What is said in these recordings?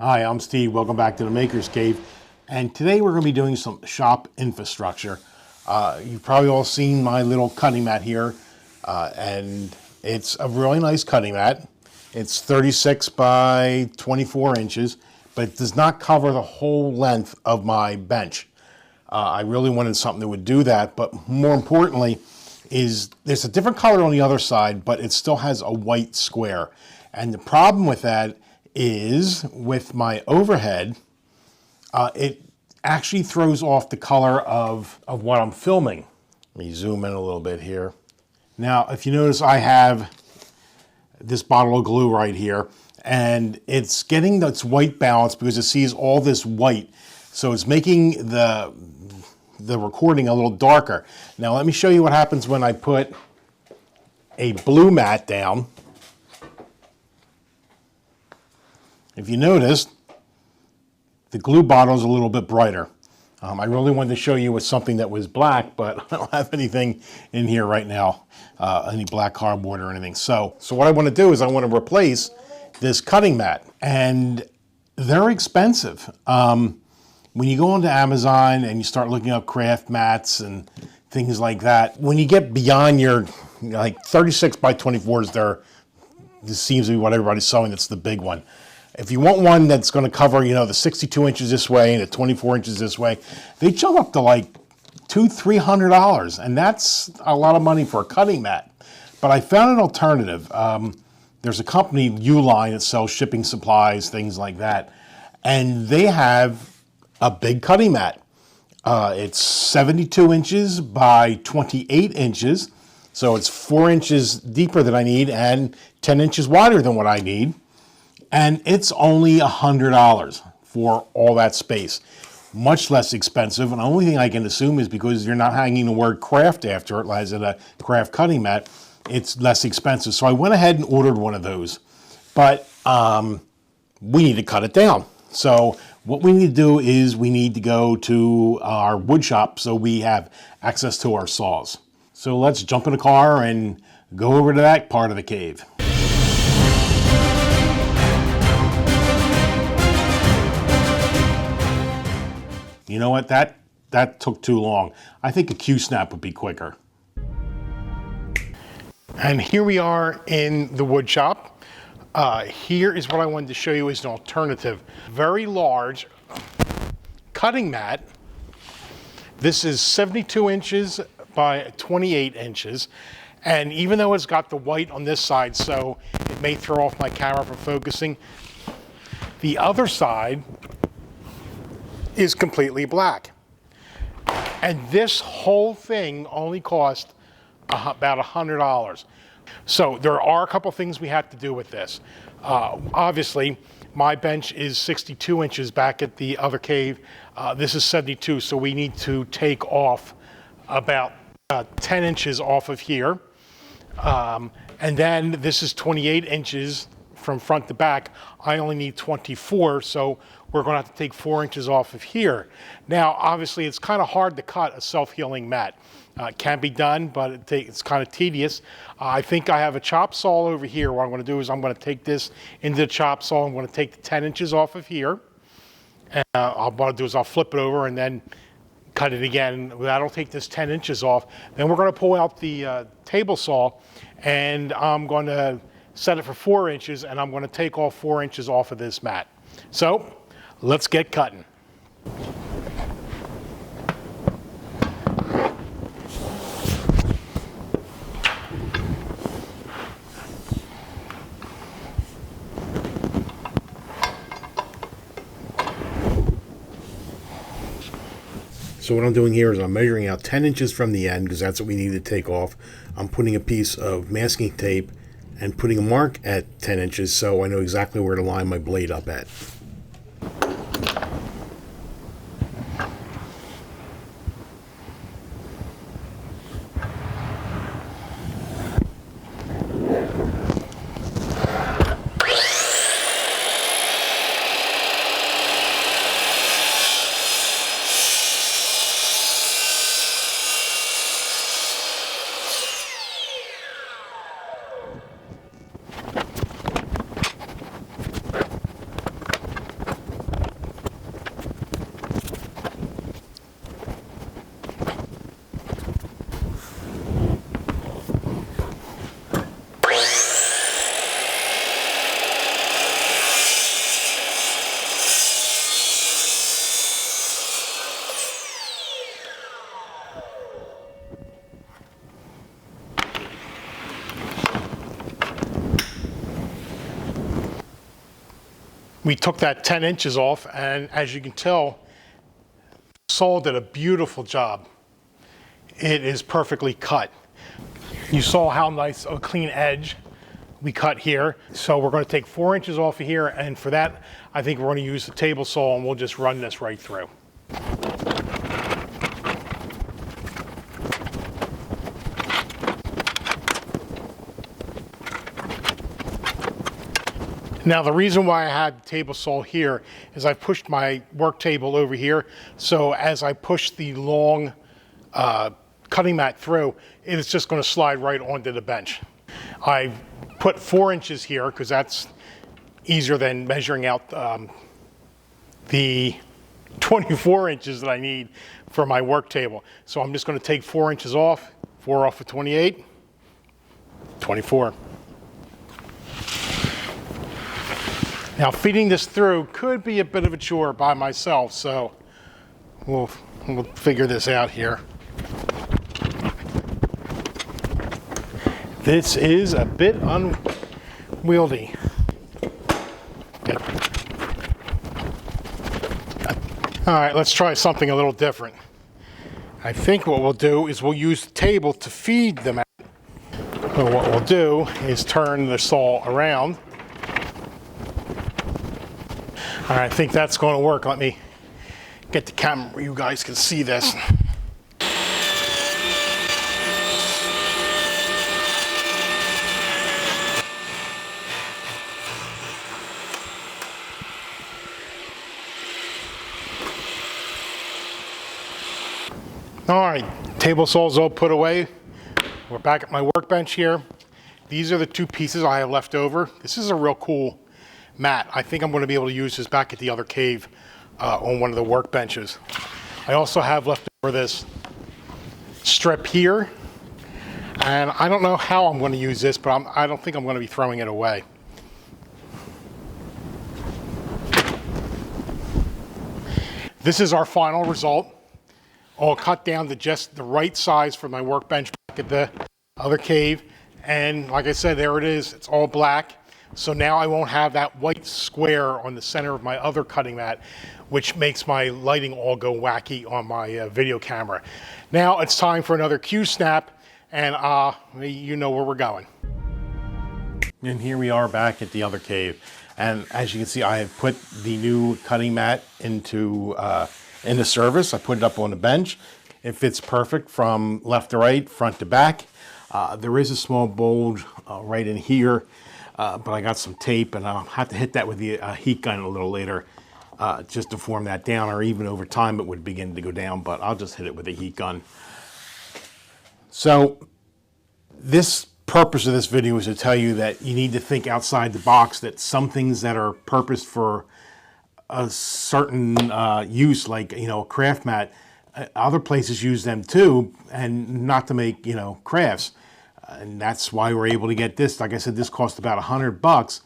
Hi, I'm Steve. Welcome back to the Maker's Cave. And today we're going to be doing some shop infrastructure. You've probably all seen my little cutting mat here. And it's a really nice cutting mat. It's 36 by 24 inches, but it does not cover the whole length of my bench. I really wanted something that would do that, but more importantly is there's a different color on the other side, but it still has a white square. And the problem with that is with my overhead, it actually throws off the color of what I'm filming. Let me zoom in a little bit here. Now, if you notice, I have this bottle of glue right here, and it's getting its white balance because it sees all this white. So it's making the recording a little darker. Now, let me show you what happens when I put a blue mat down. If you notice, the glue bottle is a little bit brighter. I really wanted to show you with something that was black, but I don't have anything in here right now, any black cardboard or anything. So what I want to do is I want to replace this cutting mat, and they're expensive. When you go onto Amazon and you start looking up craft mats and things like that, when you get beyond your like 36 by 24s, this seems to be what everybody's selling. That's the big one. If you want one that's going to cover, the 62 inches this way and the 24 inches this way, they jump up to like $200-300, and that's a lot of money for a cutting mat. But I found an alternative. There's a company, Uline, that sells shipping supplies, things like that, and they have a big cutting mat. It's 72 inches by 28 inches, so it's 4 inches deeper than I need and 10 inches wider than what I need. And it's only $100 for all that space. Much less expensive, and the only thing I can assume is because you're not hanging the word craft after it, as in a craft cutting mat, it's less expensive. So I went ahead and ordered one of those. But we need to cut it down. So what we need to do is we need to go to our wood shop so we have access to our saws. So let's jump in the car and go over to that part of the cave. You know what, that took too long. I think a Q-snap would be quicker. And here we are in the wood shop. Here is what I wanted to show you as an alternative. Very large cutting mat. This is 72 inches by 28 inches. And even though it's got the white on this side, so it may throw off my camera from focusing, the other side is completely black. And this whole thing only cost about $100. So there are a couple things we have to do with this. Obviously, my bench is 62 inches back at the other cave. This is 72, so we need to take off about 10 inches off of here. And then this is 28 inches from front to back. I only need 24, so we're going to have to take 4 inches off of here. Now, obviously, it's kind of hard to cut a self-healing mat. It can be done, but it's kind of tedious. I think I have a chop saw over here. What I'm going to do is I'm going to take this into the chop saw. I'm going to take the 10 inches off of here. And what I'll do is I'll flip it over and then cut it again. That'll take this 10 inches off. Then we're going to pull out the table saw, and I'm going to set it for 4 inches, and I'm going to take off 4 inches off of this mat. So let's get cutting. So what I'm doing here is I'm measuring out 10 inches from the end because that's what we need to take off. I'm putting a piece of masking tape and putting a mark at 10 inches so I know exactly where to line my blade up at. We took that 10 inches off, and as you can tell, the saw did a beautiful job. It is perfectly cut. You saw how nice a clean edge we cut here. So we're going to take 4 inches off of here, and for that, I think we're going to use the table saw, and we'll just run this right through. Now, the reason why I had the table saw here is I pushed my work table over here. So as I push the long cutting mat through, it's just going to slide right onto the bench. I put 4 inches here because that's easier than measuring out the 24 inches that I need for my work table. So I'm just going to take 4 inches off, 4 off of 28, 24. Now, feeding this through could be a bit of a chore by myself, so we'll figure this out here. This is a bit unwieldy. All right, let's try something a little different. I think what we'll do is we'll use the table to feed the mat. So what we'll do is turn the saw around. All right, I think that's going to work. Let me get the camera where you guys can see this. All right, table saw's all put away. We're back at my workbench here. These are the two pieces I have left over. This is a real cool mat. I think I'm going to be able to use this back at the other cave on one of the workbenches. I also have left over this strip here, and I don't know how I'm going to use this, but I don't think I'm going to be throwing it away. This is our final result, all cut down to just the right size for my workbench back at the other cave. And like I said, there it is. It's all black. So now I won't have that white square on the center of my other cutting mat, which makes my lighting all go wacky on my video camera. Now it's time for another Q-snap, and you know where we're going. And here we are back at the other cave. And as you can see, I have put the new cutting mat into service. I put it up on the bench. It fits perfect from left to right, front to back. There is a small bulge right in here. But I got some tape, and I'll have to hit that with the heat gun a little later just to form that down, or even over time it would begin to go down, but I'll just hit it with a heat gun. So this purpose of this video is to tell you that you need to think outside the box, that some things that are purposed for a certain use, like, a craft mat, other places use them too, and not to make, crafts. And that's why we're able to get this. Like I said, this cost about $100,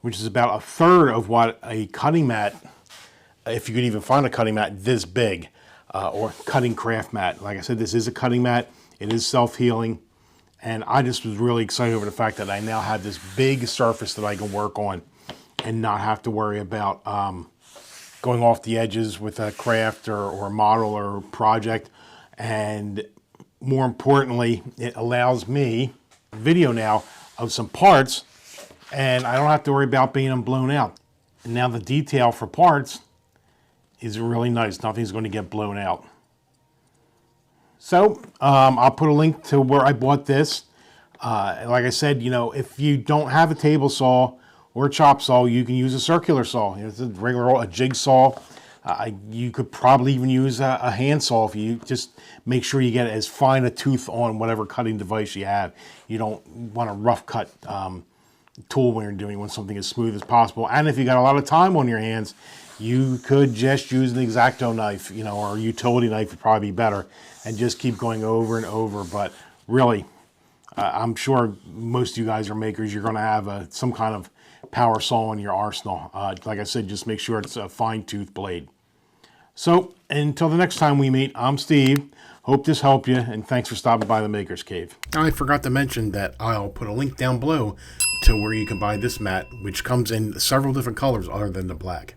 which is about a third of what a cutting mat, if you could even find a cutting mat this big, or cutting craft mat. Like I said, this is a cutting mat. It is self-healing. And I just was really excited over the fact that I now have this big surface that I can work on and not have to worry about going off the edges with a craft or a model or project. And more importantly, it allows me video now of some parts, and I don't have to worry about being them blown out. And now the detail for parts is really nice. Nothing's going to get blown out. So I'll put a link to where I bought this. Like I said, if you don't have a table saw or a chop saw, you can use a circular saw. It's a regular jigsaw. You could probably even use a handsaw if you just make sure you get as fine a tooth on whatever cutting device you have. You don't want a rough cut tool when you want something as smooth as possible. And if you got a lot of time on your hands, you could just use an X-Acto knife, or a utility knife would probably be better, and just keep going over and over. But really, I'm sure most of you guys are makers. You're going to have some kind of power saw in your arsenal. Like I said, just make sure it's a fine tooth blade. So until the next time we meet, I'm Steve. Hope this helped you, and thanks for stopping by the Maker's Cave. I forgot to mention that I'll put a link down below to where you can buy this mat, which comes in several different colors other than the black.